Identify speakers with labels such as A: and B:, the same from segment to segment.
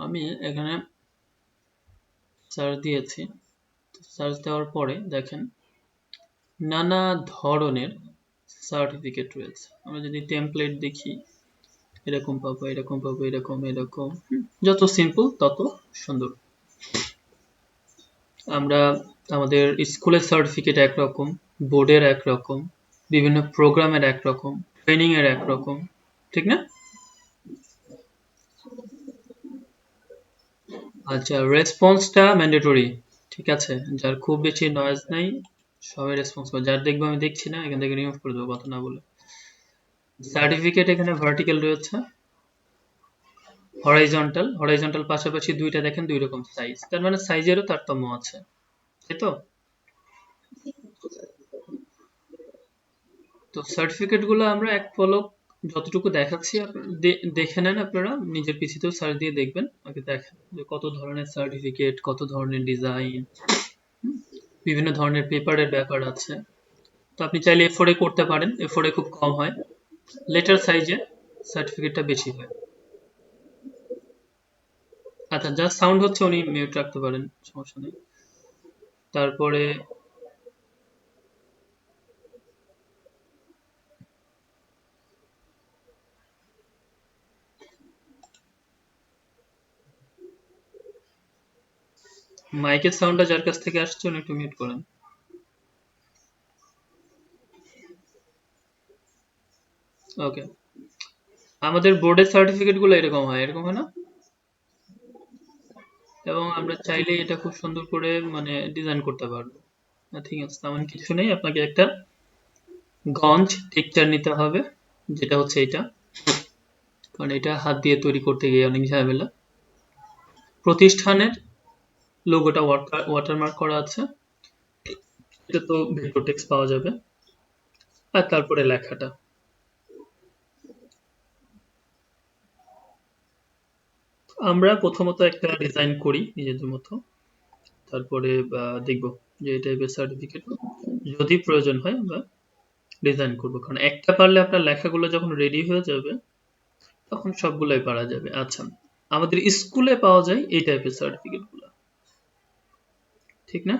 A: আমি এখানে সার্চ দিয়েছি, সার্চ দেওয়ার পরে দেখেন নানা ধরনের সার্টিফিকেট রয়েছে। আমরা যদি টেমপ্লেট দেখি এরকম পাবো, এরকম পাবো, এরকম এরকম, যত সিম্পল তত সুন্দর। আমরা আমাদের স্কুলের সার্টিফিকেট একরকম, বোর্ডের একরকম, বিভিন্ন প্রোগ্রামের একরকম, ট্রেনিং এর একরকম, ঠিক না? আচ্ছা, রেসপন্সটা ম্যান্ডেটরি, ঠিক আছে? যার খুব বেশি নয়েজ নাই সবাই রেসপন্স করে, যার দেখবো আমি দেখছি না এখান থেকে রিমুভ করে দেবো কথা না বলে। সার্টিফিকেট এখানে ভার্টিক্যাল রয়েছে, হরাইজন্টাল পাশাপাশি দুইটা দেখেন দুই রকম সাইজ, তার মানে সাইজেরও তারতম্য আছে, তাই তো? তো সার্টিফিকেট গুলো আমরা এক পলক যতটুকু দেখাচ্ছি দেখে নেন, আপনারা নিজের পিসিতেও সার্চ দিয়ে দেখবেন, আগে দেখেন যে কত ধরনের সার্টিফিকেট, কত ধরনের ডিজাইন, বিভিন্ন ধরনের পেপারের ব্যাপার আছে। তো আপনি চাইলে এ4 করতে পারেন, এ4 খুব কম হয়, লেটার সাইজে সার্টিফিকেটটা বেশি হয়। আচ্ছা, যা সাউন্ড হচ্ছে উনি মিউট রাখতে পারেন, সমস্যা নেই। তারপরে মাইকের সাউন্ডটা যার কাছ থেকে আসছে উনি একটু মিউট করেন। ওকে, আমাদের বোর্ডের সার্টিফিকেট গুলো এরকম হয়, এরকম হয় না? এবং আমরা চাইলে এটা খুব সুন্দর করে মানে ডিজাইন করতে পারবো। নাথিং এলস, তেমন কিছু নেই। আপনাকে একটা গঞ্জ টেক্সচার নিতে হবে, যেটা হচ্ছে এটা, কারণ এটা হাত দিয়ে তৈরি করতে গিয়ে অনেক ঝামেলা। প্রতিষ্ঠানের লোগোটা ওয়াটারমার্ক করা আছে, এটা তো ভেক্টর টেক্সট পাওয়া যাবে। আর তারপরে লেখাটা আমরা প্রথমত একটা ডিজাইন করি নিজেদের মতো, তারপরে দেখব যে এই টাইপের সার্টিফিকেট যদি প্রয়োজন হয় আমরা ডিজাইন করবো, কারণ একটা পারলে আপনার লেখাগুলো যখন রেডি হয়ে যাবে তখন সবগুলোই পারা যাবে। আচ্ছা, আমাদের স্কুলে পাওয়া যায় এই টাইপের সার্টিফিকেট গুলো, ঠিক না?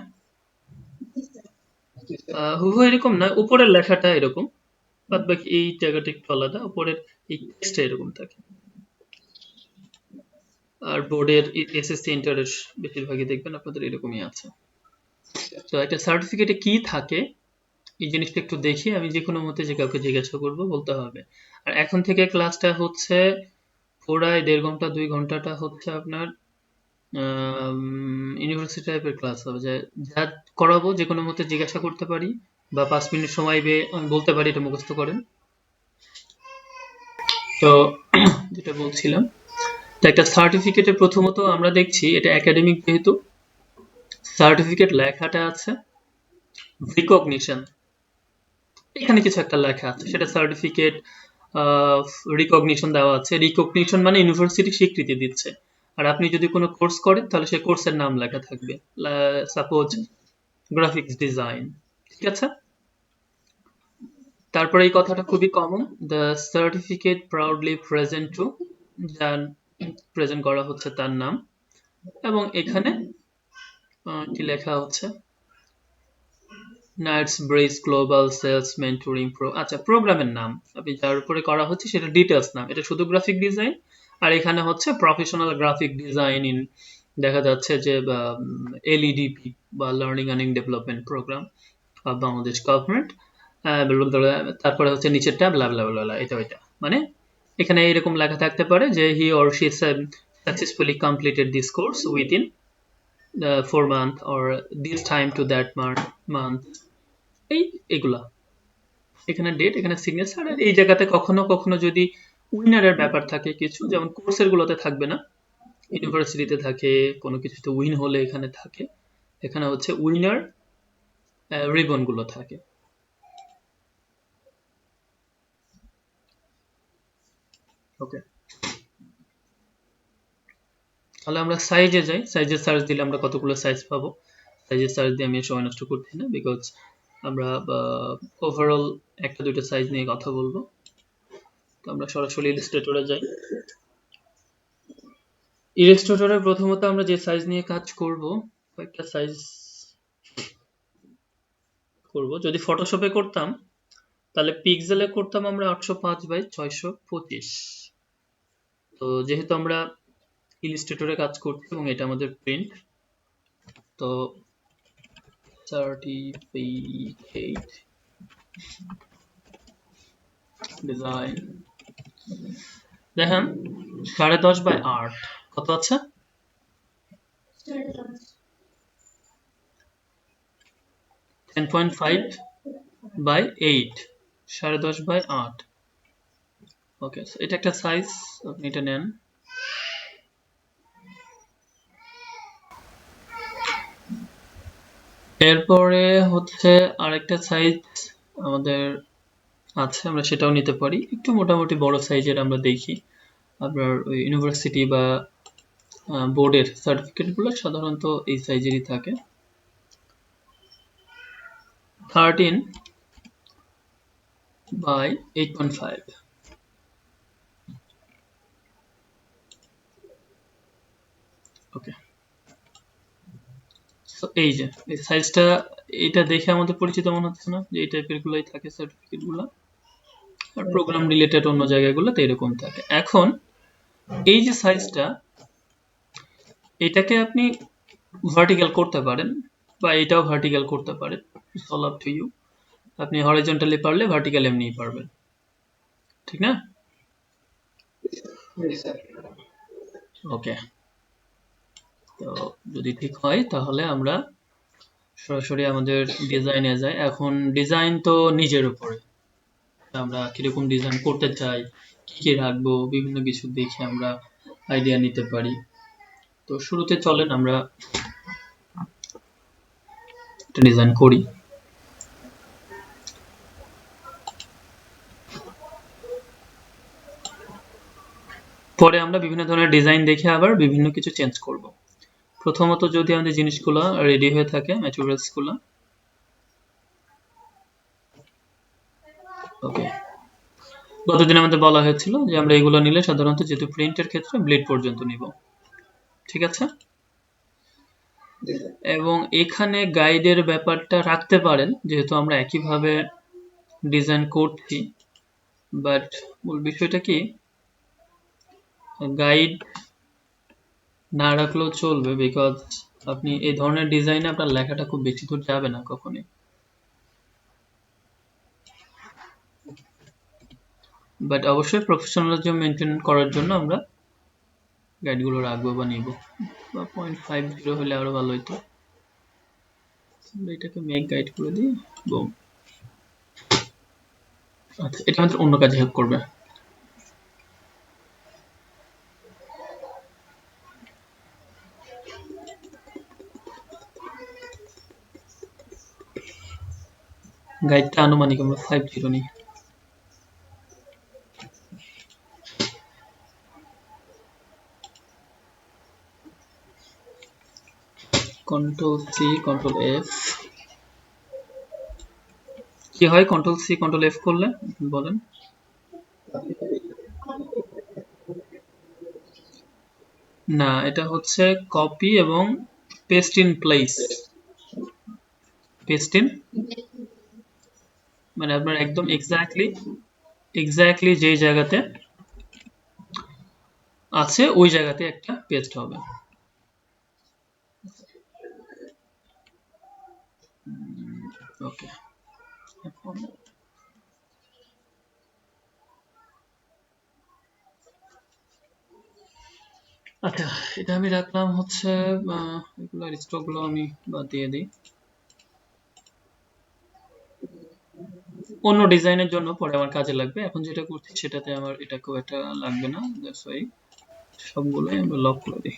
A: হুবহু এরকম না, উপরের লেখাটা এরকম, বাদ বাকি এই জায়গাটা একটু আলাদা, উপরের এই টেক্সটটা এরকম থাকে। আর বোর্ডের এসএসসি ইন্টারের বেশিরভাগই দেখবেন আপনাদের এরকমই আছে। তো একটা সার্টিফিকেটে কি থাকে এই জিনিসটা একটু দেখি, আমি যে কোনো মতে যে কাউকে জিজ্ঞাসা করবো, বলতে হবে। আর এখন থেকে ক্লাসটা হচ্ছে প্রায় 1.5 ঘন্টা 2 ঘন্টাটা হচ্ছে আপনার ইউনিভার্সিটি টাইপের ক্লাস হবে, যে যা করাবো যে কোনো মতে জিজ্ঞাসা করতে পারি, বা 5 মিনিট সময় পেয়ে আমি বলতে পারি এটা মুখস্থ করেন। তো যেটা বলছিলাম, তো একটা সার্টিফিকেটে প্রথমত আমরা দেখছি এটা একাডেমিক, যেহেতু সার্টিফিকেট লেখাটা আছে রিকগনিশন, এখানে কিছু একটা লেখা আছে, সেটা সার্টিফিকেট রিকগনিশন দেওয়া আছে। রিকগনিশন মানে ইউনিভার্সিটি স্বীকৃতি দিচ্ছে। আর আপনি যদি কোনো কোর্স করেন তাহলে সেই কোর্সের নাম লেখা থাকবে, সাপোজ গ্রাফিক্স ডিজাইন, ঠিক আছে? তারপরে এই কথাটা খুবই common, the certificate proudly present to, যার প্রেজেন্ট করা হচ্ছে তার নাম, এবং এখানে কি লেখা হচ্ছে, নাইটস ব্রেজ গ্লোবাল সেলস মেন্টরিং প্রো, আচ্ছা প্রোগ্রামের নাম, আপনি যার উপরে করা হচ্ছে সেটা ডিটেলস নাম, এটা শুধু গ্রাফিক ডিজাইন। আর এখানে হচ্ছে প্রফেশনাল গ্রাফিক ডিজাইন ইন, দেখা যাচ্ছে যে এলইডিপি বা learning and development program of Bangladesh government. তারপরে হচ্ছে নিচেরটা ব্লা ব্লা ব্লা, এটা ওইটা, মানে এখানে এরকম লেখা থাকতে পারে যে he or she successfully completed this course within 4 month or this time to that month, এই এগুলা, এখানে ডেট, এখানে সিগনেচার। আর এই জায়গাতে কখনো কখনো যদি উইনারের ব্যাপার থাকে কিছু, যেমন কোর্সের গুলোতে থাকবে না, ইউনিভার্সিটিতে থাকে, কোনো কিছুতে উইন হলে এখানে থাকে, এখানে হচ্ছে উইনার রিবন গুলো থাকে। ওকে, তাহলে আমরা সাইজে যাই, সাইজে সার্চ দিলে আমরা কতগুলো সাইজ পাবো। সাইজে সার্চ দিয়ে আমি সময় নষ্ট করছি না, বিকজ আমরা ওভারঅল একটা দুইটা সাইজ নিয়ে কথা বলবো। তো আমরা সরাসরি ইলাস্ট্রেটরে যাই। ইলাস্ট্রেটরে প্রথমত আমরা যে সাইজ নিয়ে কাজ করব, কয়েকটা সাইজ করব। যদি ফটোশপে করতাম তাহলে পিক্সেলে করতাম আমরা 805/625। তো যেহেতু আমরা ইলাস্ট্রেটরে কাজ করছি এবং এটা আমাদের প্রিন্ট, তো সার্টিফিকেট ডিজাইন দেখেন 10.5/8 কত আছে? 10.5/8, 10.5/8। ওকে, এটা একটা সাইজ, আপনি এটা নেন। এরপরে হচ্ছে আরেকটা সাইজ আমাদের আছে, আমরা সেটাও নিতে পারি। একটু মোটামুটি বড় সাইজের আমরা দেখি। আপনার ওই ইউনিভার্সিটি বা বোর্ডের সার্টিফিকেটগুলো সাধারণত এই সাইজেরই থাকে। 13/8.5। ওকে, সো এই যে এই সাইজটা, এটা দেখে আমাদের পরিচিত মনে হচ্ছে না যে এই টাইপের গুলোই থাকে সার্টিফিকেট গুলো, আর প্রোগ্রাম রিলেটেড অন্য জায়গাগুলোতে এরকম থাকে। এখন এই যে সাইজটা, এটাকে আপনি ভার্টিক্যাল করতে পারেন বা এটাও ভার্টিক্যাল করতে পারেন, it's all up to you. আপনি হরিজন্টালি পারলে ভার্টিক্যাল এমনিই পারবেন, ঠিক না? ওকে, তো যদি ঠিক হয় তাহলে আমরা সরাসরি আমাদের ডিজাইনে যাই। এখন ডিজাইন তো নিজের উপরে, আমরা কিরকম ডিজাইন করতে চাই, কি কি রাখবো, বিভিন্ন কিছু দেখে আমরা আইডিয়া নিতে পারি। তো শুরুতে চলেন আমরা একটা ডিজাইন করি। পরে আমরা বিভিন্ন ধরনের ডিজাইন দেখে আবার বিভিন্ন কিছু চেঞ্জ করব। প্রথমত যদি আমাদের জিনিসগুলো রেডি হয়ে থাকে, ম্যাটেরিয়ালস গুলো, ওকে, গতদিন আমাদের বলা হয়েছিল যে আমরা এগুলো নিলে সাধারণত যেহেতু প্রিন্টের ক্ষেত্রে ব্লেড পর্যন্ত নিব, ঠিক আছে? এবং এখানে গাইডের ব্যাপারটা রাখতে পারেন যেহেতু আমরা একইভাবে ডিজাইন করছি, বাট মূল বিষয়টা কি, গাইড না রাখলেও চলবে, বিকজ আপনি এই ধরনের ডিজাইনে আপনার লেখাটা খুব বেশি দূর যাবে না কখনই। বাট অবশ্যই প্রফেশনালিজম মেনটেন করার জন্য আমরা গাইডগুলো রাখবো বা নিব, বা 0.50 হলে আরো ভালো হতো। এটাকে মেক গাইড করে দিই, বুম। আচ্ছা, এটা আমাদের অন্য কাজে হেল্প করবে। গাইডটা আনুমানিক আমরা 50 নিই। Control C control F. কি হয় কন্ট্রোল সি কন্ট্রোল এফ করলে বলেন? না, এটা হচ্ছে কপি এবং paste in place. Paste in মানে আপনার একদম এক্স্যাক্টলি যেই জায়গাতে আছে ওই জায়গাতে একটা পেস্ট হবে। ওকে, আচ্ছা, এটা আমি রাখলাম হচ্ছে, এগুলো স্টকগুলো আমি বাদ দিয়ে দিই। অন্য ডিজাইনের জন্য পরে আমার কাজে লাগবে, এখন যেটা করছি সেটাতে আমার এটা খুব একটা লাগবে না, দ্যাটস ওয়াই সবগুলোই আমরা লক করে দিই।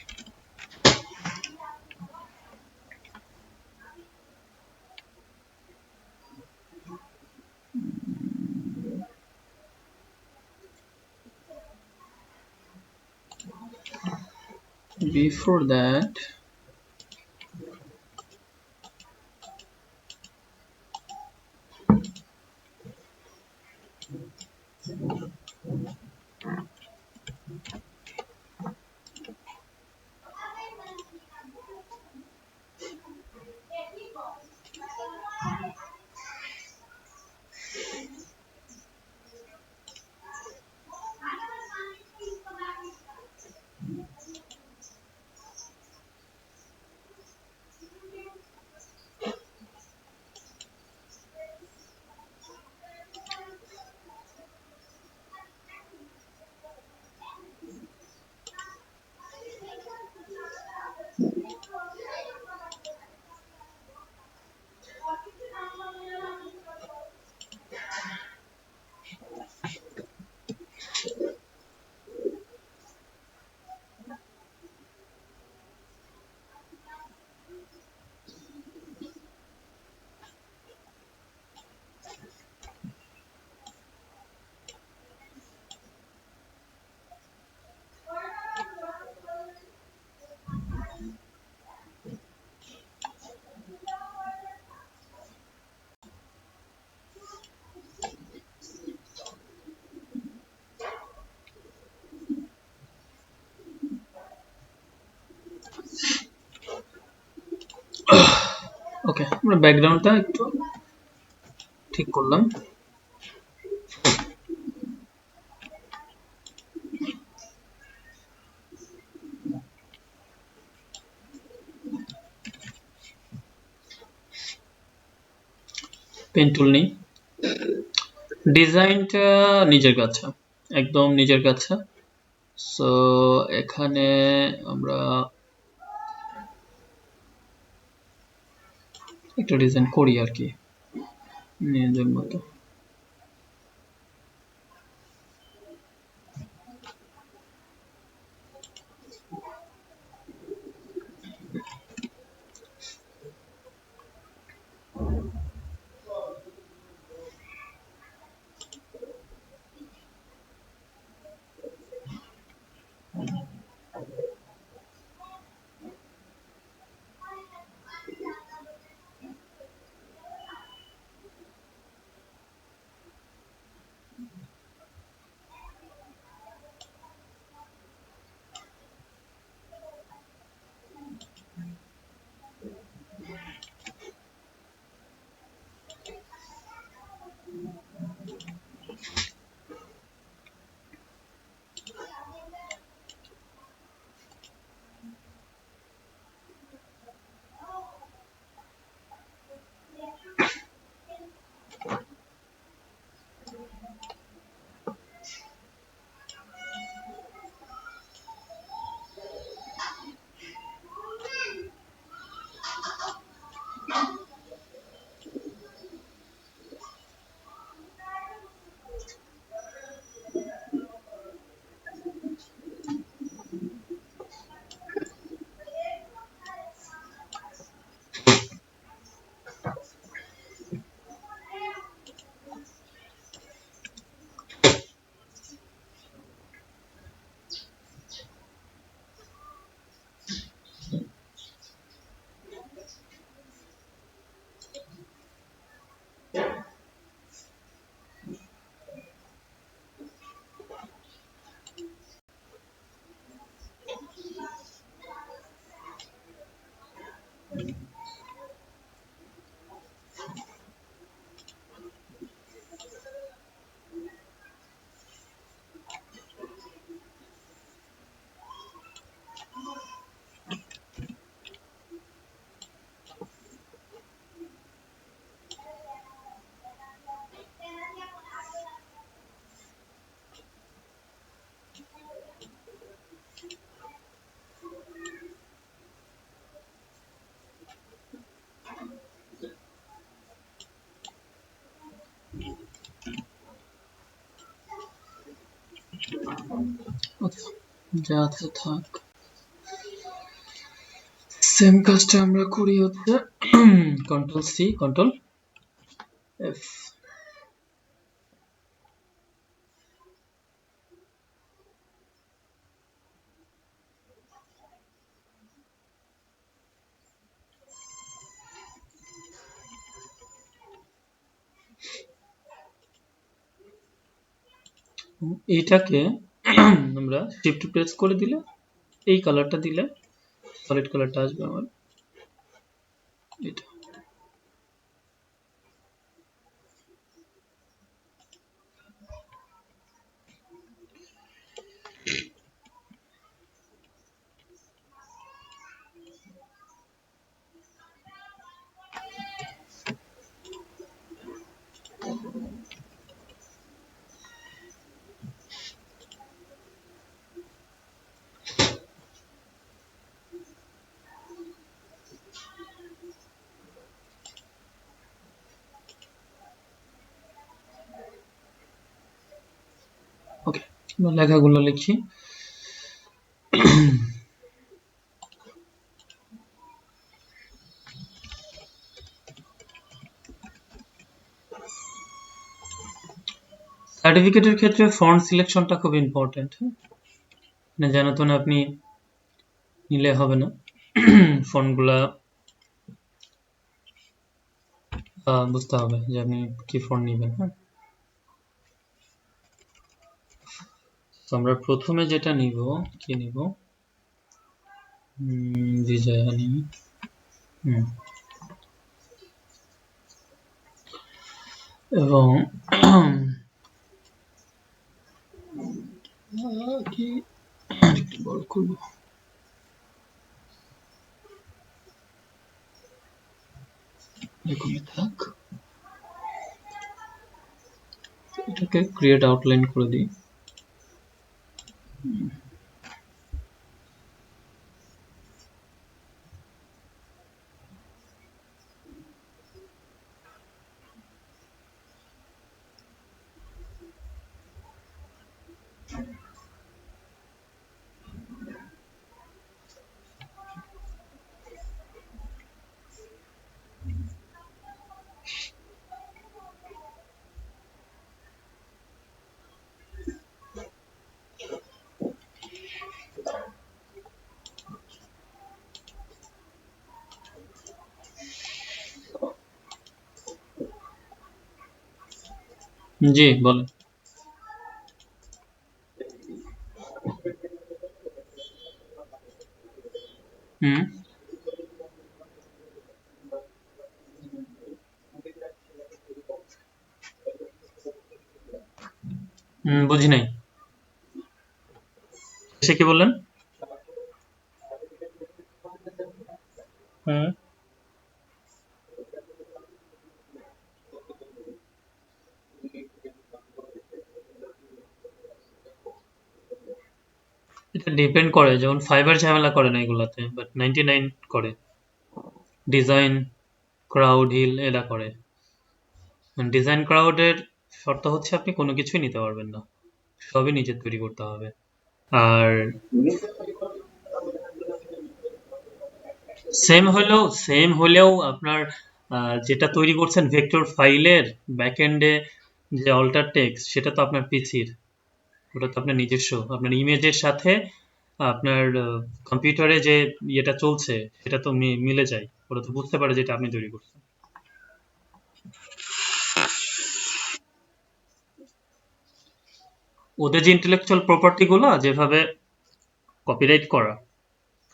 A: Before that, ওকে, আমরা ব্যাকগ্রাউন্ডটা একটু ঠিক করলাম। পেন টুল নেই, ডিজাইনটা নিজের কাছে, একদম নিজের কাছে। সো এখানে আমরা একটা ডিজাইন করি আর কি নিজের মতো। ওকে, যা আছে থাক। সেম কাজটা আমরা করি হচ্ছে কন্ট্রোল সি কন্ট্রোল এফ। এইটাকে আমরা শিফট প্রেস করে দিলে এই কালারটা দিলে সলিড কালারটা আসবে আমার এটা। ওকে, লেখাগুলো লিখি। সার্টিফিকেটের ক্ষেত্রে ফন্ট সিলেকশনটা খুব ইম্পর্টেন্ট। মানে জানো তো না, আপনি নিলে হবে না ফন্টগুলা বুঝতে হবে যে আপনি কি ফন্ট নেবেন। হ্যাঁ, তো আমরা প্রথমে যেটা নিব কি নিব, বিজয়ানি। এবং কি একটু বড় করবো, এরকমই থাক, এটাকে ক্রিয়েট আউটলাইন করে দিই। জি বলেন। হুম। বুঝি নাই, সে কি বললেন? হুম। এটা ডিপেন্ড করে, যেমন ফাইবার ঝামেলা করে না এগুলাতে, বাট 99 করে। ডিজাইন, ক্রাউড হিল এরা করে। ডিজাইন ক্রাউডের শর্ত হচ্ছে আপনি কোনো কিছুই নিতে পারবেন না, সবই নিজে তৈরি করতে হবে। আর সেম হলেও আপনার যেটা তৈরি করছেন ভেক্টর ফাইলের ব্যাকএন্ডে, যে অল্টার টেক্সট, সেটা তো আপনার পিসির, ওটা তো আপনার নিজস্ব, আপনার ইমেজের সাথে আপনার কম্পিউটারে যে ইয়েটা চলছে সেটা তো মিলে যায়, ওরা তো বুঝতে পারে যেটা আপনি তৈরি করছেন। ওদের যে ইন্টেলেকচুয়াল প্রপার্টি গুলো যেভাবে কপিরাইট করা,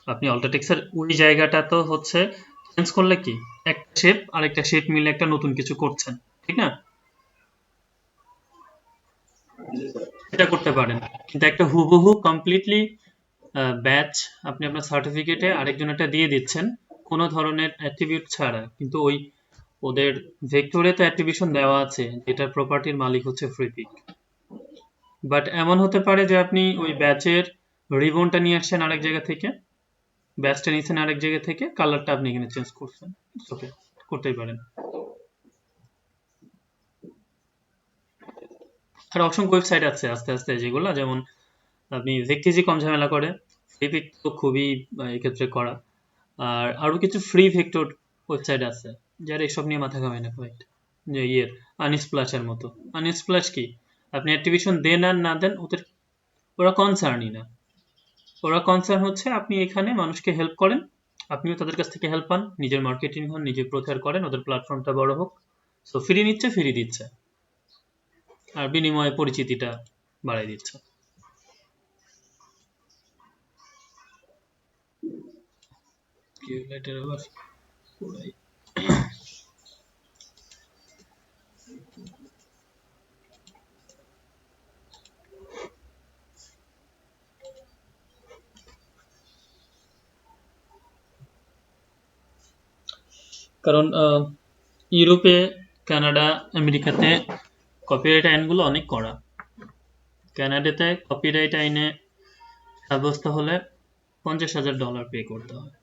A: আপনি অল্টাটেক্সের ওই জায়গাটা তো হচ্ছে চেঞ্জ করলে কি, একটা শেপ আরেকটা শেপ মিলে একটা নতুন কিছু করছেন, ঠিক না? এটা করতে পারেন, কিন্তু একটা হুবহু কমপ্লিটলি ব্যাচ আপনি আপনার সার্টিফিকেটে আরেকজনেরটা দিয়ে দিচ্ছেন কোনো ধরনের অ্যাট্রিবিউট ছাড়া, কিন্তু ওই ওদের ভেক্টরে তো অ্যাট্রিবিউশন দেওয়া আছে যেটার প্রপার্টির মালিক হচ্ছে ফ্রিপিক। বাট এমন হতে পারে যে আপনি ওই ব্যাচের রিবনটা নিয়ে আসছেন আরেক জায়গা থেকে, ব্যাচটা নিয়েছেন আরেক জায়গা থেকে, কালারটা আপনি এখানে চেঞ্জ করছেন, ওকে, করতেই পারেন। আর অসংখ্য ওয়েবসাইট আছে আস্তে আস্তে যেগুলো, যেমন আপনি ভেক্টিজি কম ঝামেলা করে, ফ্লিপিক তো খুবই এক্ষেত্রে করা। আর আরো কিছু ফ্রি ভেক্টর ওয়েবসাইট আছে যারা এসব নিয়ে মাথা ঘামায় না কোয়েট, যে ইয়ের আনস্প্ল্যাশের মতো। আনস্প্ল্যাশ কি, আপনি অ্যাট্রিবিউশন দেন আর না দেন ওদের, ওরা কনসার্নই না। ওরা কনসার্ন হচ্ছে আপনি এখানে মানুষকে হেল্প করেন, আপনিও তাদের কাছ থেকে হেল্প পান, নিজের মার্কেটিং হন, নিজে প্রচার করেন, ওদের প্ল্যাটফর্মটা বড় হোক। সো ফ্রি নিচ্ছে, ফ্রি দিচ্ছে, আর বিনিময়ে পরিচিতিটা বাড়াই দিচ্ছে। এটার আবার পুরাই। কারণ ইউরোপে, কানাডা, আমেরিকাতে কপিরাইট আইনগুলো অনেক কড়া। কানাডাতে কপিরাইট আইনে সাব্যস্ত হলে $50,000 পে করতে হয়।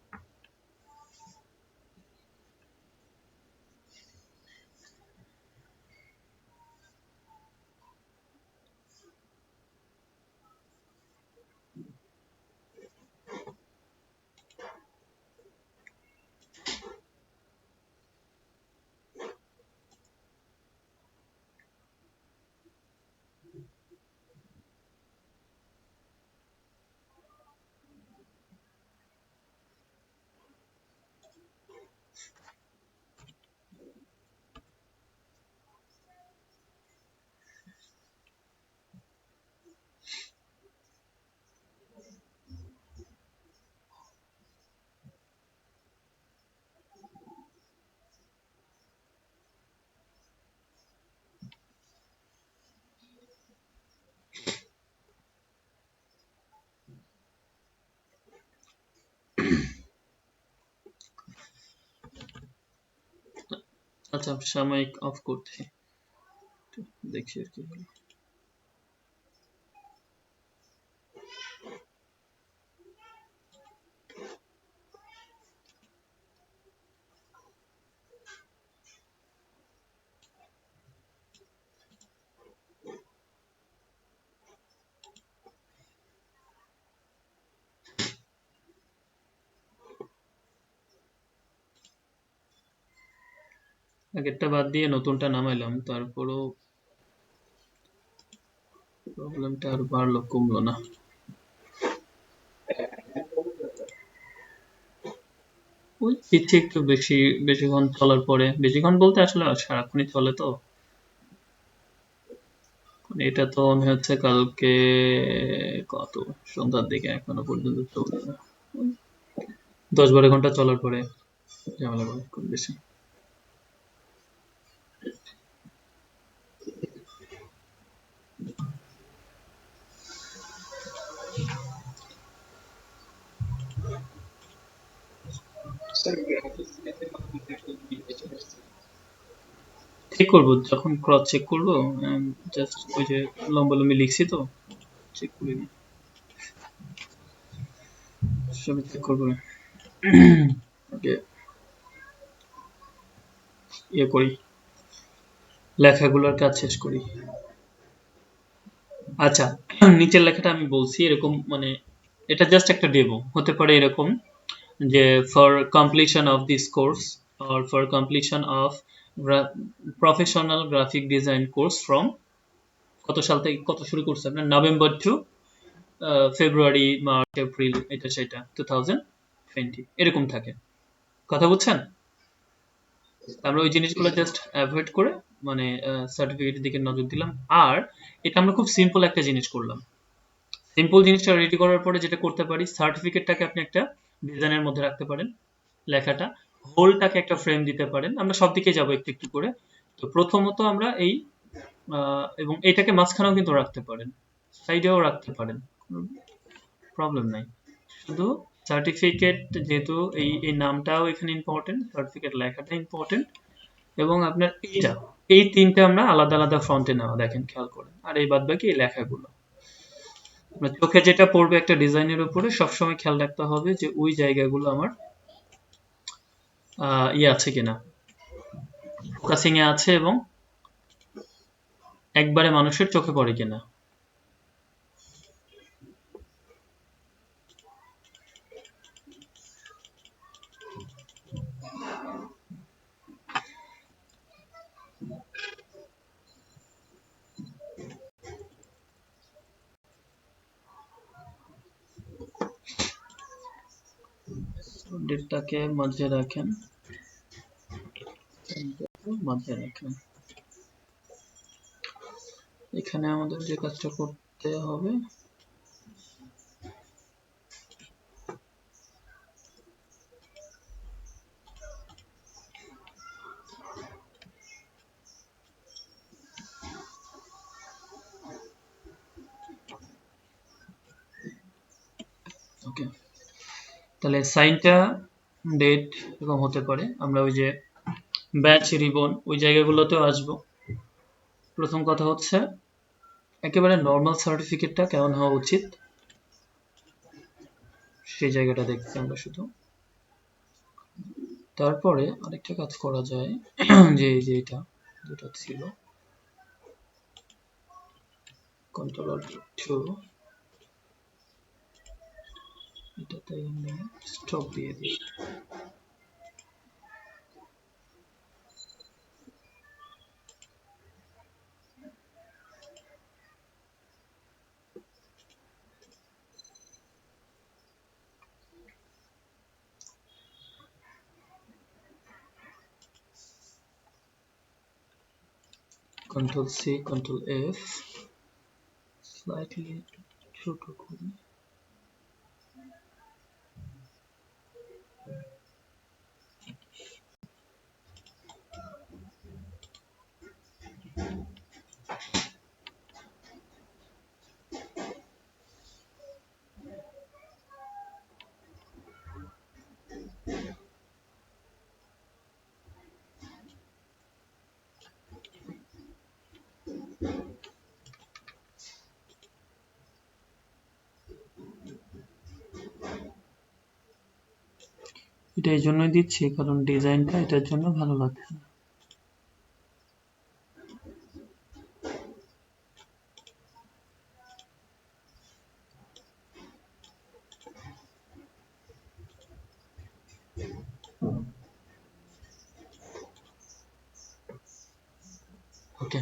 A: আচ্ছা সাময়িক অফ করতে দেখি আর কি বলে। আগেরটা বাদ দিয়ে নতুনটা নামাইলাম, তারপরও প্রবলেমটা আর বাড়লো কমলো না। ওই পিচ্ছে একটু বেশিক্ষণ চলার পরে, বেশিক্ষণ বলতে আসলে সারাক্ষণই চলে তো। এটা তো মনে হচ্ছে কালকে কত সন্ধ্যার দিকে, এখনো পর্যন্ত চলছে। 10-12 ঘন্টা চলার পরে ঝামেলা করে খুব বেশি। ঠিক করবো যখন ক্রস চেক করবো, জাস্ট ওই যে লম্বালম্বি লিখছি তো, চেক করে নিই, সবই চেক করবো। ওকে, ইয়ে করি, লেখাগুলোর কাজ শেষ করি। আচ্ছা, নিচের লেখাটা আমি বলছি এরকম, মানে এটা জাস্ট একটা ডেমো হতে পারে এরকম যে for completion of this course or for completion of professional graphic design course from কত সাল থেকে কত শুরু করছে আপনার, November two February March April, এটা সেটা 2020 এরকম থাকে। কথা বুঝছেন? আমরা ওই জিনিসগুলো জাস্ট অ্যাভয়েড করে মানে সার্টিফিকেটের দিকে নজর দিলাম। আর এটা আমরা খুব সিম্পল একটা জিনিস করলাম। সিম্পল জিনিসটা রেডি করার পরে যেটা করতে পারি, সার্টিফিকেটটাকে আপনি একটা ডিজাইনের মধ্যে রাখতে পারেন, লেখাটা হোলটাকে একটা ফ্রেম দিতে পারেন। আমরা সব দিকে যাবো একটু একটু করে। তো প্রথমত আমরা এই এবং এটাকে মাঝখানেও কিন্তু রাখতে পারেন, সাইডেও রাখতে পারেন, প্রবলেম নাই। শুধু সার্টিফিকেট, যেহেতু এই নামটাও এখানে ইম্পর্টেন্ট, সার্টিফিকেট লেখাটা ইম্পর্টেন্ট, এবং আপনার এইটা, এই তিনটা আমরা আলাদা আলাদা ফন্টে নেওয়া, দেখেন খেয়াল করেন। আর এই বাদ বাকি এই লেখাগুলো আপনার চোখে যেটা পড়বে একটা ডিজাইনের উপরে, সবসময় খেয়াল রাখতে হবে যে ওই জায়গাগুলো আমার ইয়ে আছে কিনা, ফোকাসিং এ আছে, এবং একবারে মানুষের চোখে পড়ে কিনা। ডেটটাকে মাঝে রাখেন, মাঝে রাখেন। এখানে আমাদের যে কাজটা করতে হবে, ওকে, তাহলে সাইনটা ডেট এরকম হতে পারে। আমরা ওই যে ব্যাচ রিবন ওই জায়গাগুলোতেও আসবো। প্রথম কথা হচ্ছে একেবারে নর্মাল সার্টিফিকেটটা কেমন হওয়া উচিত সেই জায়গাটা দেখছি আমরা শুধু। তারপরে আরেকটা কাজ করা যায়, যে এই যে এটা যেটা ছিল কন্ট্রোল টু, এটাতে আমরা স্টপ দিয়ে দিই। Control C, control F, slightly ছোট করি। এটা এই জন্যই দিচ্ছি কারণ ডিজাইনটা এটার জন্য ভালো লাগছে না। ওকে,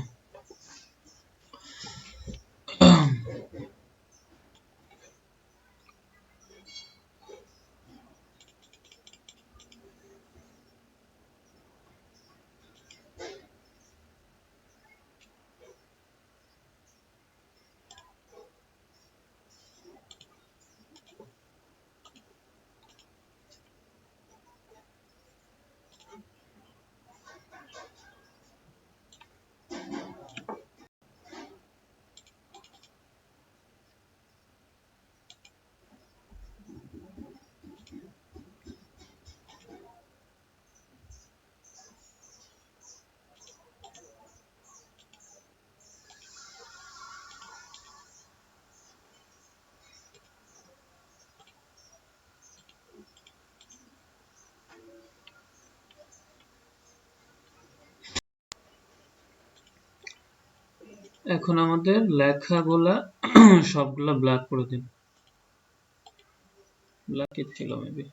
A: এখন আমাদের লেখাগুলা সবগুলা ব্ল্যাক করে দিন। ব্ল্যাক ছিল মেবি,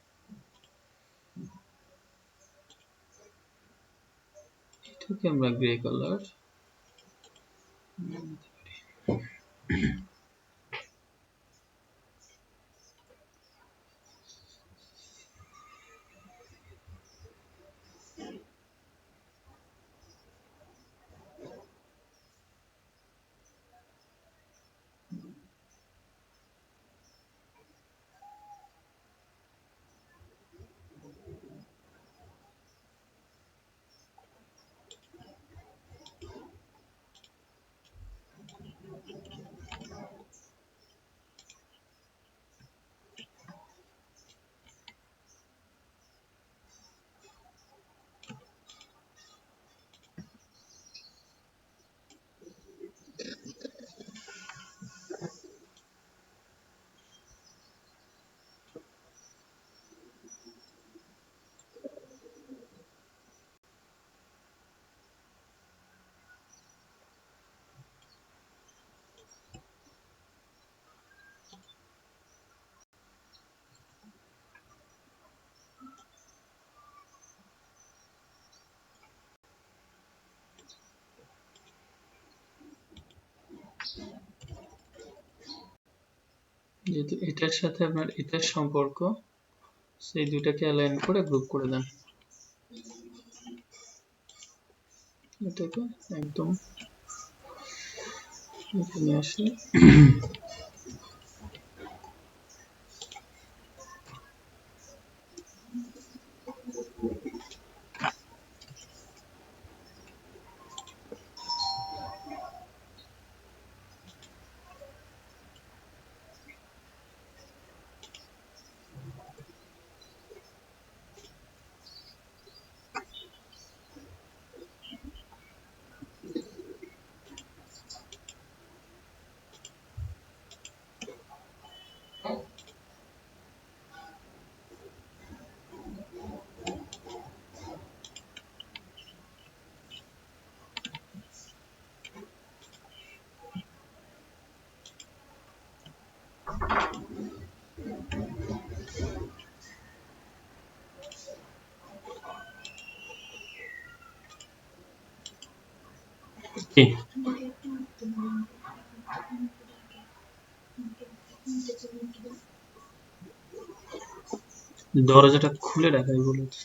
A: এটাকে আমরা গ্রে কালার। যেহেতু এটার সাথে আপনার এটার সম্পর্ক, সেই দুইটাকে অ্যালাইন করে গ্রুপ করে দেন। এটাকে একদম এখানে আসে। কি দরজাটা খুলে রাখাই বলেছে।